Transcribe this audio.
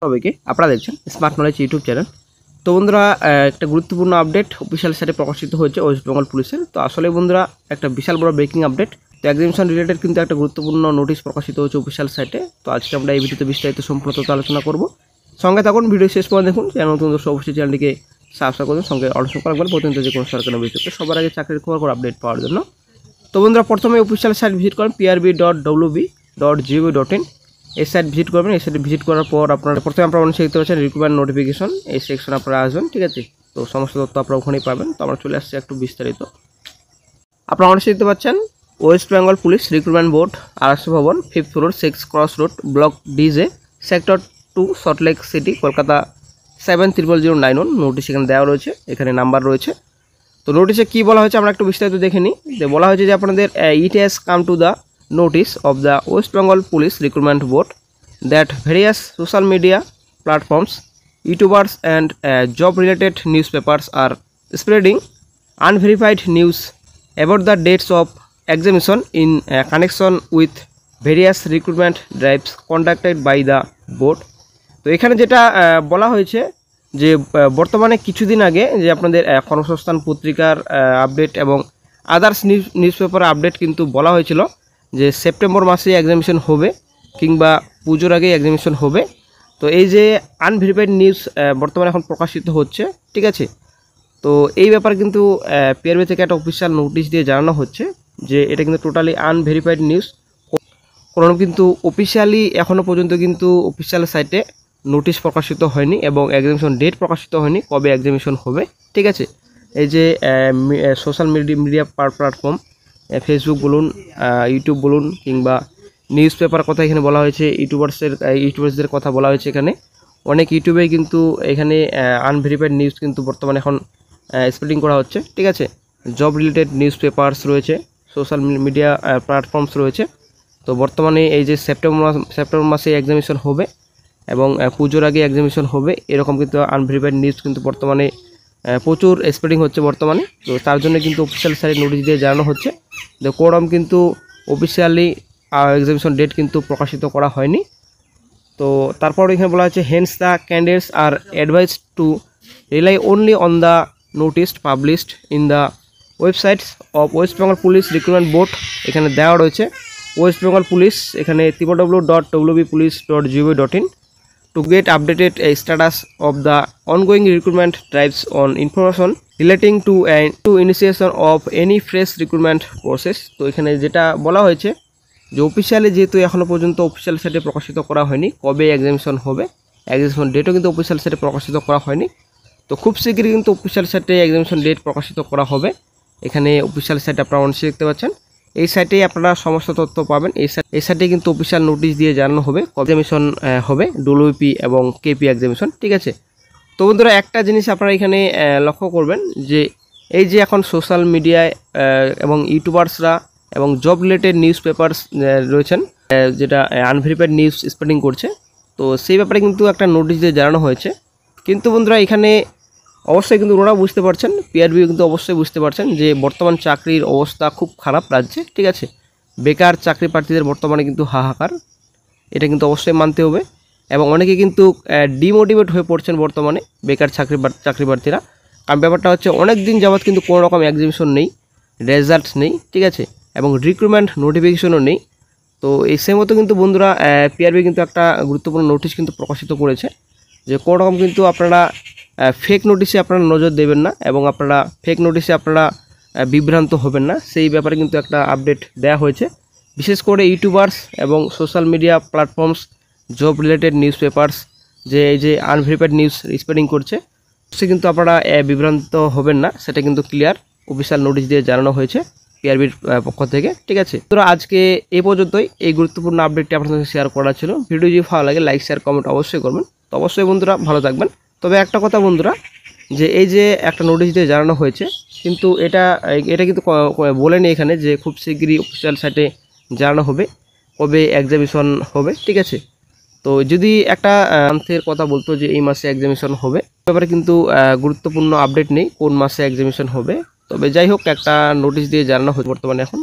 সবাইকে আপনারা দেখছেন স্মার্ট নলেজ ইউটিউব চ্যানেল। তো বন্ধুরা একটা গুরুত্বপূর্ণ আপডেট অফিসিয়াল সাইটে প্রকাশিত হয়েছে ওয়েস্ট বেঙ্গল পুলিশের। তো আসলে বন্ধুরা একটা বিশাল বড় ব্রেকিং আপডেট। তো এক্সামিনেশন রিলেটেড কিন্তু একটা গুরুত্বপূর্ণ নোটিশ প্রকাশিত হয়েছে অফিসিয়াল সাইটে। তো আজকে আমরা এই ভিডিওতে বিস্তারিত সম্পূর্ণ তথ্য আলোচনা করব। সঙ্গে থাকুন, ভিডিও শেষ পর্যন্ত দেখুন। চ্যানেল নতুন দর্শক অবশ্যই চ্যানেলটিকে সাবস্ক্রাইব করুন, সঙ্গে অলসো রাখবেন প্রতিনিয়ত যে কোনো সরকারি বিষয়কে সবার আগে চাকরির খবর আপডেট পাওয়ার জন্য। তো বন্ধুরা প্রথমে অফিসিয়াল সাইট ভিজিট করেন prb.wb.gov.in। এই সাইট ভিজিট করবেন। এই সাইট ভিজিট করার পর আপনারা প্রথমে আপনারা অনেক দেখতে পাচ্ছেন রিক্রুটমেন্ট নোটিফিকেশন, এই সেকশনে আপনারা আসবেন, ঠিক আছে। তো সমস্ত তথ্য আপনারা ওখানেই পাবেন। তো আমরা চলে আসছি একটু বিস্তারিত। আপনারা অনেক দেখতে পাচ্ছেন West Bengal police recruitment board, RSA ভবন, 5th floor, 6 cross road, block DJ, sector 2, Salt Lake city, Kolkata 700991। Notice এখানে দেওয়া রয়েছে, এখানে নাম্বার রয়েছে। তো নোটিশে কী বলা হয়েছে আমরা একটু বিস্তারিত দেখে নিই। যে বলা হয়েছে যে আপনাদের it has come to the notice of the West Bengal Police Recruitment Board that various social media platforms, YouTubers and job-related newspapers are spreading unverified news about the dates of examination in connection with various recruitment drives conducted by the board. তো এখানে যেটা বলা হয়েছে যে বর্তমানে কিছুদিন আগে যে আপনাদের কর্মসংস্থান পত্রিকার আপডেট এবং আদার্স নিউজপেপার আপডেট কিন্তু বলা হয়েছিল যে সেপ্টেম্বর মাসে এক্সামিনেশন হবে কিংবা পুজোর আগে এক্সামিনেশন হবে। তো এই যে আনভেরিফাইড নিউজ বর্তমানে এখন প্রকাশিত হচ্ছে, ঠিক আছে। তো এই ব্যাপারে কিন্তু পিআরবি থেকে একটা অফিসিয়াল নোটিশ দিয়ে জানানো হচ্ছে যে এটা কিন্তু টোটালি আনভেরিফাইড নিউজ। কোনো কিন্তু অফিসিয়ালি এখনও পর্যন্ত কিন্তু অফিসিয়াল সাইটে নোটিশ প্রকাশিত হয়নি এবং এক্সামিনেশন ডেট প্রকাশিত হয়নি কবে এক্সামিনেশন হবে, ঠিক আছে। এই যে সোশ্যাল মিডিয়া প্ল্যাটফর্ম, ফেসবুক বলুন, ইউটিউব বলুন কিংবা নিউজ পেপার কথা এখানে বলা হয়েছে, ইউটিউবার্সদের কথা বলা হয়েছে। এখানে অনেক ইউটিউবেই কিন্তু এখানে আনভেরিফাইড নিউজ কিন্তু বর্তমানে এখন স্প্রেডিং করা হচ্ছে, ঠিক আছে। জব রিলেটেড নিউজ পেপারস রয়েছে, সোশ্যাল মিডিয়া প্ল্যাটফর্মস রয়েছে। তো বর্তমানে এই যে সেপ্টেম্বর মাসে এক্সামিনেশন হবে এবং পুজোর আগে এক্সামিনেশন হবে, এরকম কিন্তু আনভেরিফাইড নিউজ কিন্তু বর্তমানে প্রচুর স্প্রেডিং হচ্ছে বর্তমানে। তো তার জন্য কিন্তু অফিসিয়াল সাইটে নোটিশ দিয়ে জানানো হচ্ছে যে কোরম কিন্তু অফিসিয়ালি এক্সামিনেশন ডেট কিন্তু প্রকাশিত করা হয়নি। তো তারপর এখানে বলা হচ্ছে hence the candidates are advice two rely only on the notice published in the websites of West Bengal police recruitment board. এখানে দেওয়া রয়েছে ওয়েস্ট বেঙ্গল পুলিশ, এখানে www.wb.police.gov.in to get updated status of the ongoing recruitment drives on information relating to initiation of any fresh recruitment process। তো এখানে যেটা বলা হয়েছে যে অফিসিয়ালি যেহেতু এখনও পর্যন্ত অফিসিয়াল সাইটে প্রকাশিত করা হয়নি কবে এক্সামিনেশন হবে, এক্সামিনেশন ডেটও কিন্তু অফিসিয়াল সাইটে প্রকাশিত করা হয়নি। তো খুব শীঘ্রই কিন্তু অফিসিয়াল সাইটে এক্সামিনেশন ডেট প্রকাশিত করা হবে। এখানে অফিসিয়াল সাইটে আপনারা অবশ্যই দেখতে পাচ্ছেন, এই সাইটেই আপনারা সমস্ত তথ্য পাবেন। এই সাইটে কিন্তু অফিসিয়াল নোটিশ দিয়ে জানানো হবে এক্সামিনেশন হবে, ডব্লিউপি এবং কেপি এক্সামিনেশন, ঠিক আছে। তো বন্ধুরা একটা জিনিস আপনারা এখানে লক্ষ্য করবেন যে এই যে এখন সোশ্যাল মিডিয়ায় এবং ইউটিউবার্সরা এবং জব রিলেটেড নিউজ পেপারস রয়েছেন যেটা আনভেরিফাইড নিউজ স্প্রেডিং করছে, তো সেই ব্যাপারে কিন্তু একটা নোটিশ দিয়ে জানানো হয়েছে। কিন্তু বন্ধুরা এখানে অবশ্যই কিন্তু ওনারা বুঝতে পারছেন, পিআরবি কিন্তু অবশ্যই বুঝতে পারছেন যে বর্তমান চাকরির অবস্থা খুব খারাপ রাজ্যে, ঠিক আছে। বেকার চাকরি প্রার্থীদের বর্তমানে কিন্তু হাহাকার, এটা কিন্তু অবশ্যই মানতে হবে। এবং অনেকে কিন্তু ডিমোটিভেট হয়ে পড়ছেন বর্তমানে বেকার চাকরি প্রার্থীরা। কারণ ব্যাপারটা হচ্ছে অনেক দিন যাবৎ কিন্তু কোনো রকম এক্সামিনেশন নেই, রেজাল্ট নেই, ঠিক আছে, এবং রিক্রুটমেন্ট নোটিফিকেশনও নেই। তো এই সেই মতো কিন্তু বন্ধুরা পিআরবি কিন্তু একটা গুরুত্বপূর্ণ নোটিশ কিন্তু প্রকাশিত করেছে যে কোনো রকম কিন্তু আপনারা ফেক নোটিশে আপনারা নজর দেবেন না এবং আপনারা ফেক নোটিশে আপনারা বিভ্রান্ত হবেন না, সেই ব্যাপারে কিন্তু একটা আপডেট দেওয়া হয়েছে। বিশেষ করে ইউটিউবার্স এবং social media platforms, job related news papers যে এই যে আনভেরিফাইড নিউজ স্প্রেডিং করছে, সে কিন্তু আপনারা বিভ্রান্ত হবেন না, সেটা কিন্তু ক্লিয়ার অফিসিয়াল নোটিশ দিয়ে জানানো হয়েছে পিআরবির পক্ষ থেকে, ঠিক আছে। তো আজকে এই পর্যন্তই এই গুরুত্বপূর্ণ আপডেটটি আপনাদের সাথে শেয়ার করা ছিল। ভিডিও যদি ভালো লাগে লাইক শেয়ার কমেন্ট অবশ্যই করবেন। তো অবশ্যই বন্ধুরা ভালো থাকবেন। তবে একটা কথা বন্ধুরা, যে এই যে একটা নোটিশ দিয়ে জানানো হয়েছে কিন্তু এটা কিন্তু বলেনি এখানে যে খুব শীঘ্রই অফিসিয়াল সাইটে জানানো হবে কবে এক্সামিনেশন হবে, ঠিক আছে। তো যদি একটা মান্থের কথা বলতো যে এই মাসে এক্সামিনেশন হবে, ব্যাপারে কিন্তু গুরুত্বপূর্ণ আপডেট নেই কোন মাসে এক্সামিনেশন হবে। তবে যাই হোক একটা নোটিশ দিয়ে জানানো হচ্ছে বর্তমানে এখন।